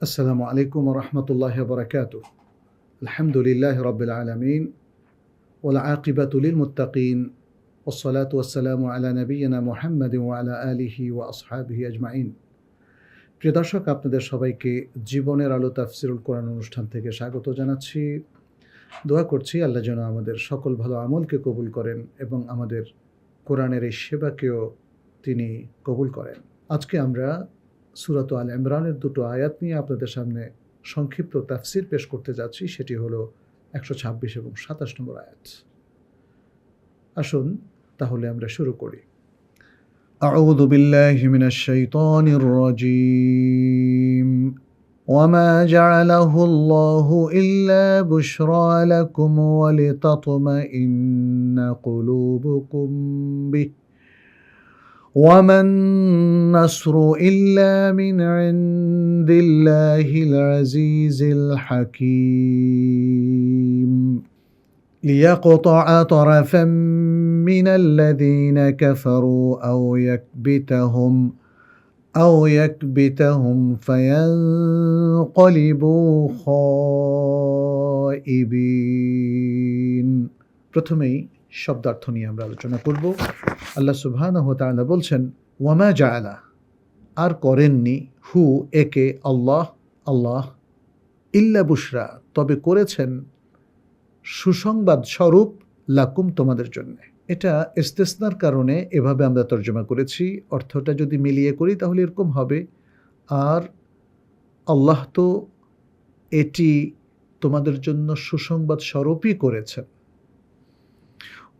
আসসালামু আলাইকুম ওয়া রাহমাতুল্লাহি ওয়া বারাকাতুহু। আলহামদুলিল্লাহি রাব্বিল আলামিন ওয়াল আকিবাতু লিল মুত্তাকিন ওয়াস সালাতু ওয়াস সালামু আলা নাবিয়িনা মুহাম্মাদিন ওয়া আলা আলিহি ওয়া আসহাবিহি আজমাইন। প্রিয় দর্শক, আপনাদের সবাইকে জীবনের আলো তাফসীরুল কোরআন অনুষ্ঠান থেকে স্বাগত জানাচ্ছি। দোয়া করছি আল্লাহ যেন আমাদের সকল ভালো আমলকে কবুল করেন এবং আমাদের কোরআনের এই সেবাকেও তিনি কবুল করেন। আজকে আমরা সূরাত আল ইমরানের দুটো আয়াত নিয়ে আপনাদের সামনে সংক্ষিপ্ত তাফসীর পেশ করতে যাচ্ছি। সেটি হলো 126 এবং 27 নম্বর আয়াত। আসুন তাহলে আমরা শুরু করি। আউযু বিল্লাহি মিনাশ শাইতানির রাজীম। وما جعله الله إلا بشرى لكم ولتطمئن قلوبكم به وما النصر إلا من عند الله العزيز الحكيم ليقطع طرفا من الذين كفروا أو يكبتهم فينقلبوا خائبين। প্রথমেই শব্দার্থ নিয়ে আমরা আলোচনা করব। আল্লাহ সুবহানাহু ওয়া তাআলা বলছেন, ওয়ামা জাআলা, আর করেননি, হু একে, আল্লাহ ইল্লা বুশরা, তবে করেছেন সুসংবাদ স্বরূপ, লাকুম, তোমাদের জন্য। এটা ইস্তেসনার কারণে এভাবে আমরা তর্জমা করেছি। অর্থটা যদি মিলিয়ে করি তাহলে এরকম হবে, আর আল্লাহ তো এটি তোমাদের জন্য সুসংবাদ স্বরূপই করেছেন।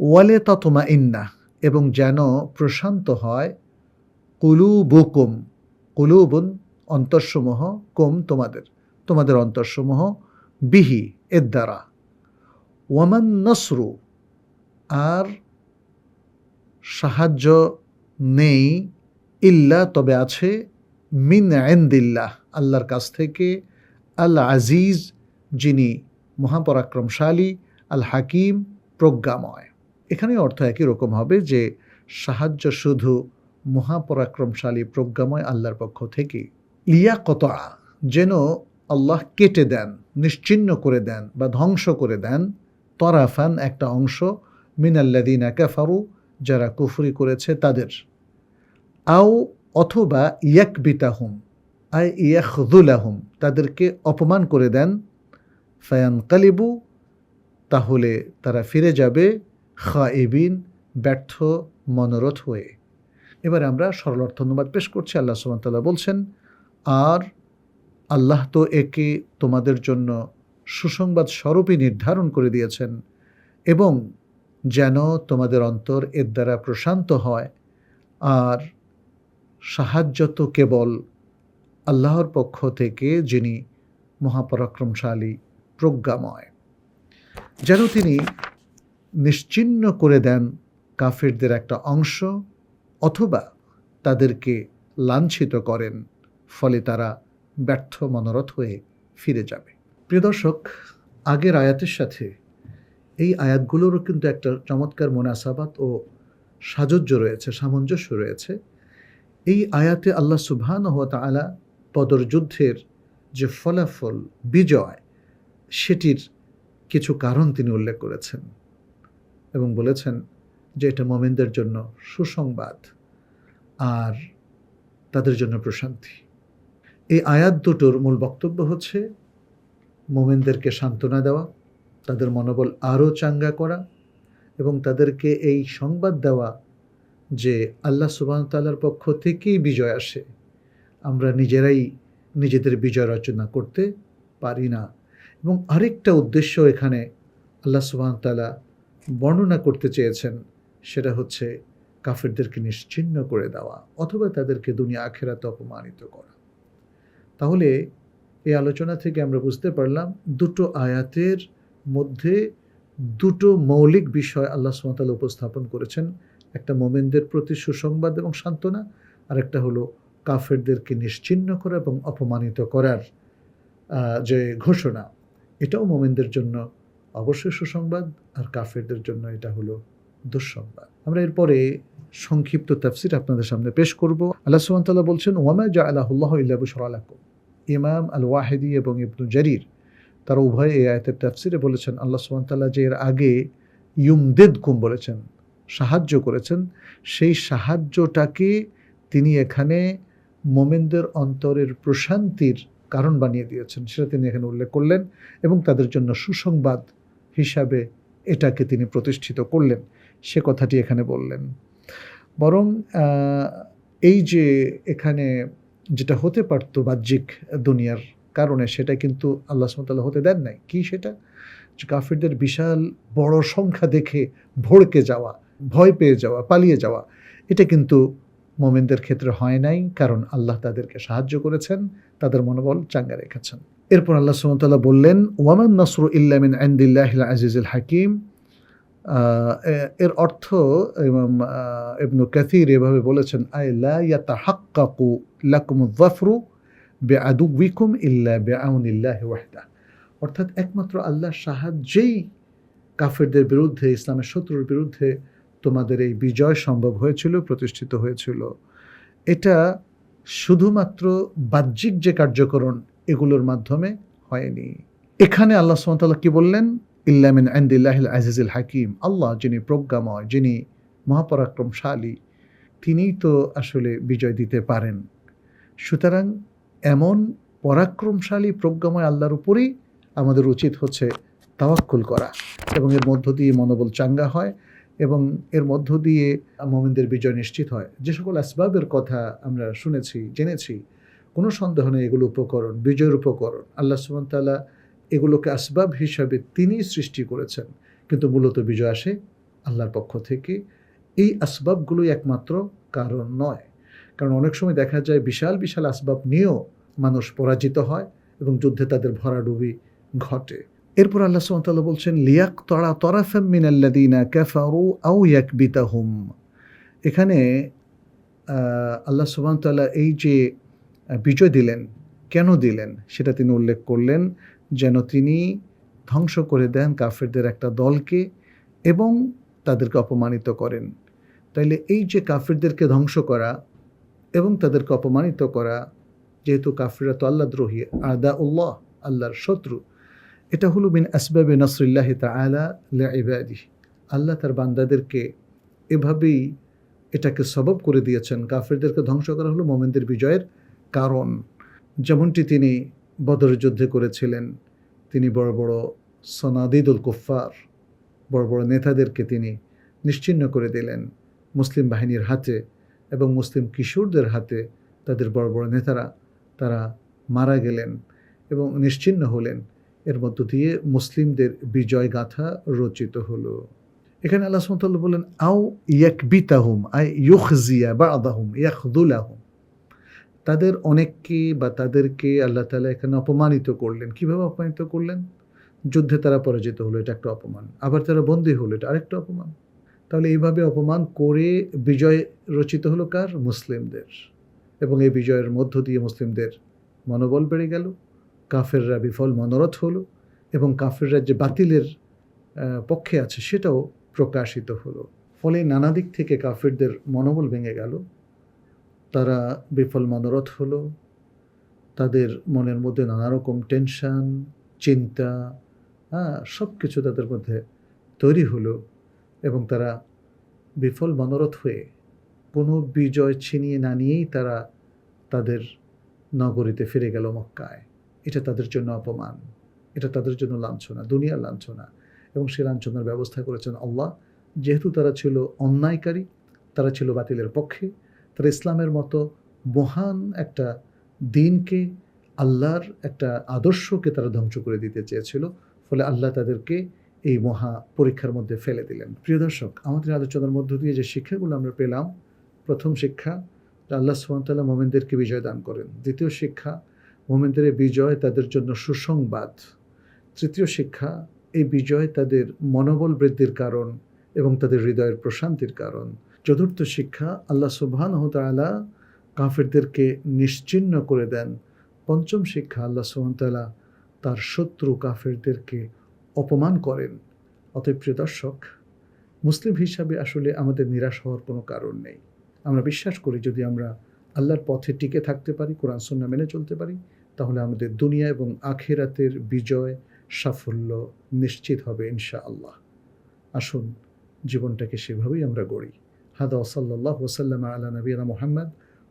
ওয়ালে তাতমাইন্না, এবং যেন প্রশান্ত হয়, কুলুবুকুম, কুলুবুন অন্তরসমূহ, কুম তোমাদের অন্তরসমূহ, বিহি এর দ্বারা, ওয়ামান নসরু, আর সাহায্য নেই, ইল্লা, তবে আছে, মিন ইনদিল্লাহ, আল্লাহর কাছ থেকে, আল আজিজ, যিনি মহাপরাক্রমশালী, আল হাকিম, প্রজ্ঞাময়। এখানে অর্থ একই রকম হবে যে সাহায্য শুধু মহাপরাক্রমশালী প্রজ্ঞাময় আল্লাহর পক্ষ থেকে। লিয়াকতা, যেন আল্লাহ কেটে দেন, নিশ্চিহ্ন করে দেন বা ধ্বংস করে দেন, তরাফান, একটা অংশ, মিনাল্লাযীনা কাফারু, যারা কুফরি করেছে তাদের, আও, অথবা, ইয়াকবিতাহুম আই ইয়াখযুলাহুম, তাদেরকে অপমান করে দেন, ফায়ানকালিবু, তাহলে তারা ফিরে যাবে, খাইবিন, ব্যর্থ মনোরথ হয়ে। এবার আমরা সরল অর্থ অনুবাদ পেশ করছি। আল্লাহ সুবহানাহু ওয়া তাআলা বলছেন, আর আল্লাহ তো একে তোমাদের জন্য সুসংবাদ স্বরূপই নির্ধারণ করে দিয়েছেন, এবং যেন তোমাদের অন্তর এর দ্বারা প্রশান্ত হয়, আর সাহায্য তো কেবল আল্লাহর পক্ষ থেকে, যিনি মহাপরাক্রমশালী, প্রজ্ঞাময়। যেন তিনি নিশ্চিহ্ন করে দেন কাফেরদের একটা অংশ, অথবা তাদেরকে লাঞ্ছিত করেন, ফলে তারা ব্যর্থ মনোরথ হয়ে ফিরে যাবে। প্রিয় দর্শক, আগের আয়াতের সাথে এই আয়াতগুলোরও কিন্তু একটা চমৎকার মুনাসাবাত ও সামঞ্জস্য রয়েছে। এই আয়াতে আল্লাহ সুবহানাহু ওয়া তাআলা বদর যুদ্ধের যে ফলাফল, বিজয়, সেটির কিছু কারণ তিনি উল্লেখ করেছেন এবং বলেছেন যে এটা মুমিনদের জন্য সুসংবাদ আর তাদের জন্য প্রশান্তি। এই আয়াত দুটোর মূল বক্তব্য হচ্ছে মুমিনদেরকে সান্ত্বনা দেওয়া, তাদের মনোবল আরও চাঙ্গা করা, এবং তাদেরকে এই সংবাদ দেওয়া যে আল্লাহ সুবহানাহু ওয়া তাআলার পক্ষ থেকেই বিজয় আসে, আমরা নিজেরাই নিজেদের বিজয় রচনা করতে পারি না। এবং আরেকটা উদ্দেশ্য এখানে আল্লাহ সুবহানাহু ওয়া তাআলা বর্ণনা করতে চেয়েছেন, সেটা হচ্ছে কাফেরদেরকে নিশ্চিহ্ন করে দেওয়া, অথবা তাদেরকে দুনিয়া আখিরাতে অপমানিত করা। তাহলে এই আলোচনা থেকে আমরা বুঝতে পারলাম দুটো আয়াতের মধ্যে দুটো মৌলিক বিষয় আল্লাহ সুবহানাহু ওয়া তাআলা উপস্থাপন করেছেন। একটা মুমিনদের প্রতি সুসংবাদ এবং সান্ত্বনা, আর একটা হলো কাফেরদেরকে নিশ্চিহ্ন করা এবং অপমানিত করার যে ঘোষণা, এটাও মুমিনদের জন্য অবশ্যই সুসংবাদ, আর কাফেরদের জন্য এটা হলো দুঃসংবাদ। আমরা এরপরে সংক্ষিপ্ত তাফসীর আপনাদের সামনে পেশ করব। আল্লাহ সুবহানাহু ওয়া তাআলা বলছেন, ওয়ামা জাআলাহুল্লাহু ইল্লা বুশরা লাকুম, ইমাম আল ওয়াহিদি এবং ইবনু জারির তারা উভয় এই আয়াতের তাফসিরে বলেছেন আল্লাহ সুবহানাহু ওয়া তাআলা যে এর আগে ইউমদিদকুম বলেছেন, সাহায্য করেছেন, সেই সাহায্যটাকে তিনি এখানে মোমেনদের অন্তরের প্রশান্তির কারণ বানিয়ে দিয়েছেন, সেটা তিনি এখানে উল্লেখ করলেন এবং তাদের জন্য সুসংবাদ হিসাবে এটাকে তিনি প্রতিষ্ঠিত করলেন, সে কথাটি এখানে বললেন। বরং এই যে এখানে যেটা হতে পারত বাহ্যিক দুনিয়ার কারণে, সেটা কিন্তু আল্লাহ সুবহানাহু ওয়া তাআলা হতে দেন নাই। কি সেটা? যে কাফিরদের বিশাল বড় সংখ্যা দেখে ভড়কে যাওয়া, ভয় পেয়ে যাওয়া, পালিয়ে যাওয়া, এটা কিন্তু মোমেনদের ক্ষেত্রে হয় নাই, কারণ আল্লাহ তাদেরকে সাহায্য করেছেন, তাদের মনোবল চাঙ্গা রেখেছেন। এরপর আল্লাহ সুবহানাহু ওয়া তাআলা বললেন, ওয়ামান নাসরু ইল্লা মিন ইনদিল্লাহিল আজিজিল হাকিম। এর অর্থ ইমাম ইবনু কাসির এভাবে বলেছেন, আই লা ইয়াতাহাক্কাকু লাকুমুয যাফরু বিআদুওয়িকুম ইল্লা বিআউনিল্লাহি ওয়াহদা। অর্থাৎ একমাত্র আল্লাহর সাহায্যেই কাফেরদের বিরুদ্ধে, ইসলামের শত্রুর বিরুদ্ধে তোমাদের এই বিজয় সম্ভব হয়েছিল, প্রতিষ্ঠিত হয়েছিল। এটা শুধুমাত্র বাহ্যিক যে কার্যকরণ এগুলোর মাধ্যমে হয়নি। এখানে আল্লাহ সুবহানাহু ওয়া তাআলা কি বললেন? ইল্লা মিন ইনদিল্লাহিল আজিজিল হাকিম। আল্লাহ যিনি প্রজ্ঞাময়, যিনি মহাপরাক্রমশালী, তিনিই তো আসলে বিজয় দিতে পারেন। সুতরাং এমন পরাক্রমশালী প্রজ্ঞাময় আল্লাহর উপরেই আমাদের উচিত হচ্ছে তাওয়াক্কুল করা, এবং এর মধ্য দিয়ে মনোবল চাঙ্গা হয় এবং এর মধ্য দিয়ে মুমিনদের বিজয় নিশ্চিত হয়। যে সকল আসবাবের কথা আমরা শুনেছি, জেনেছি, কোনো সন্দেহ নেই এগুলো উপকরণ, বিজয়ের উপকরণ। আল্লাহ সুবহানাহু ওয়া তাআলা এগুলোকে আসবাব হিসাবে তিনিই সৃষ্টি করেছেন, কিন্তু মূলত বিজয় আসে আল্লাহর পক্ষ থেকে। এই আসবাবগুলোই একমাত্র কারণ নয়, কারণ অনেক সময় দেখা যায় বিশাল বিশাল আসবাব নিয়েও মানুষ পরাজিত হয় এবং যুদ্ধে তাদের ভরাডুবি ঘটে। এরপর আল্লাহ সুবহানাহু ওয়া তাআলা বলছেন, লিয়াকতারা তারাফাম মিনাল্লাযীনা কাফারু আও ইয়াকবিতাহুম। এখানে আল্লাহ সুবহানাহু ওয়া তাআলা এই যে বিজয় দিলেন, কেন দিলেন সেটা তিনি উল্লেখ করলেন, যেন তিনি ধ্বংস করে দেন কাফেরদের একটা দলকে এবং তাদেরকে অপমানিত করেন। তাইলে এই যে কাফেরদেরকে ধ্বংস করা এবং তাদেরকে অপমানিত করা, যেহেতু কাফিররা তো আল্লাহদ্রোহী, আদাউল্লাহ, আল্লাহর শত্রু, এটা হলো মিন আসবাবে নাসরিল্লাহি তাআলা লিইবাদিহি। আল্লাহ তার বান্দাদেরকে এভাবেই এটাকে সবব করে দিয়েছেন। কাফিরদেরকে ধ্বংস করা হলো মুমিনদের বিজয়ের কারণ। যেমনটি তিনি বদরের যুদ্ধে করেছিলেন, তিনি বড় বড় সনাদিদুল কুফফার, বড় বড় নেতাদেরকে তিনি নিশ্চিহ্ন করে দিলেন মুসলিম বাহিনীর হাতে, এবং মুসলিম কিশোরদের হাতে তাদের বড় বড় নেতারা তারা মারা গেলেন এবং নিশ্চিহ্ন হলেন। এর মধ্য দিয়ে মুসলিমদের বিজয় গাথা রচিত হলো। এখানে আল্লাহ সুবহানাহু ওয়া তাআলা বলেন, আও ইয়াকবিতাহুম আই ইউখজিয়া বা'দাহুম ইয়াখযুলাহুম। তাদের অনেককে বা তাদেরকে আল্লাহ তাআলা এখানে অপমানিত করলেন। কিভাবে অপমানিত করলেন? যুদ্ধে তারা পরাজিত হলো, এটা একটা অপমান। আবার তারা বন্দী হলো, এটা আরেকটা অপমান। তাহলে এইভাবে অপমান করে বিজয় রচিত হলো কার? মুসলিমদের। এবং এই বিজয়ের মধ্য দিয়ে মুসলিমদের মনোবল বেড়ে গেল, কাফেররা বিফল মনোরথ হলো এবং কাফেররা যে বাতিলের পক্ষে আছে সেটাও প্রকাশিত হলো। ফলে নানা দিক থেকে কাফেরদের মনোবল ভেঙে গেল, তারা বিফল মনোরথ হলো, তাদের মনের মধ্যে নানা রকম টেনশন, চিন্তা, সব কিছু তাদের মধ্যে তৈরি হলো এবং তারা বিফল মনোরথ হয়ে কোনো বিজয় ছিনিয়ে না নিয়েই তারা তাদের নগরীতে ফিরে গেল, মক্কায়। এটা তাদের জন্য অপমান, এটা তাদের জন্য লাঞ্ছনা, দুনিয়ার লাঞ্ছনা, এবং সে লাঞ্ছনার ব্যবস্থা করেছেন আল্লাহ। যেহেতু তারা ছিল অন্যায়কারী, তারা ছিল বাতিলের পক্ষে, তারা ইসলামের মতো মহান একটা দিনকে, আল্লাহর একটা আদর্শকে তারা ধ্বংস করে দিতে চেয়েছিল। ফলে আল্লাহ তাদেরকে এই মহা পরীক্ষার মধ্যে ফেলে দিলেন। প্রিয় দর্শক, আমাদের আলোচনার মধ্য দিয়ে যে শিক্ষাগুলো আমরা পেলাম, প্রথম শিক্ষা, আল্লাহ সুবহানাহু ওয়া তাআলা মুমিনদেরকে বিজয় দান করেন। দ্বিতীয় শিক্ষা, মুমিনদের বিজয় তাদের জন্য সুসংবাদ। তৃতীয় শিক্ষা, এই বিজয় তাদের মনোবল বৃদ্ধির কারণ এবং তাদের হৃদয়ের প্রশান্তির কারণ। চতুর্থ শিক্ষা, আল্লাহ সুবহানাহু ওয়া তাআলা কাফেরদেরকে নিশ্চিহ্ন করে দেন। পঞ্চম শিক্ষা, আল্লাহ সুবহানাহু ওয়া তাআলা তার শত্রু কাফেরদেরকে অপমান করেন। অতএব প্রিয় দর্শক, মুসলিম হিসাবে আসলে আমাদের নিরাশ হওয়ার কোনো কারণ নেই। আমরা বিশ্বাস করি যদি আমরা আল্লাহর পথে টিকে থাকতে পারি, কোরআন সুন্নাহ মেনে চলতে পারি, তাহলে আমাদের দুনিয়া এবং আখিরাতের বিজয় সাফল্য নিশ্চিত হবে ইনশাআল্লাহ। আসুন জীবনটাকে সেভাবেই আমরা গড়ি। হাদা ওয়াসাল্লাল্লাহু ওয়াসাল্লাম আলা নবিয়িনা মুহাম্মদ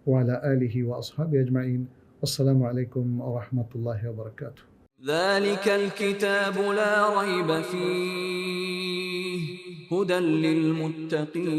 ওয়া আলা আলিহি ওয়া আসহাবিহি আজমাইন। আসসালামু আলাইকুম ওয়া রাহমাতুল্লাহি ওয়া বারাকাতুহু। ذلك الكتاب لا ريب فيه هدى للمتقين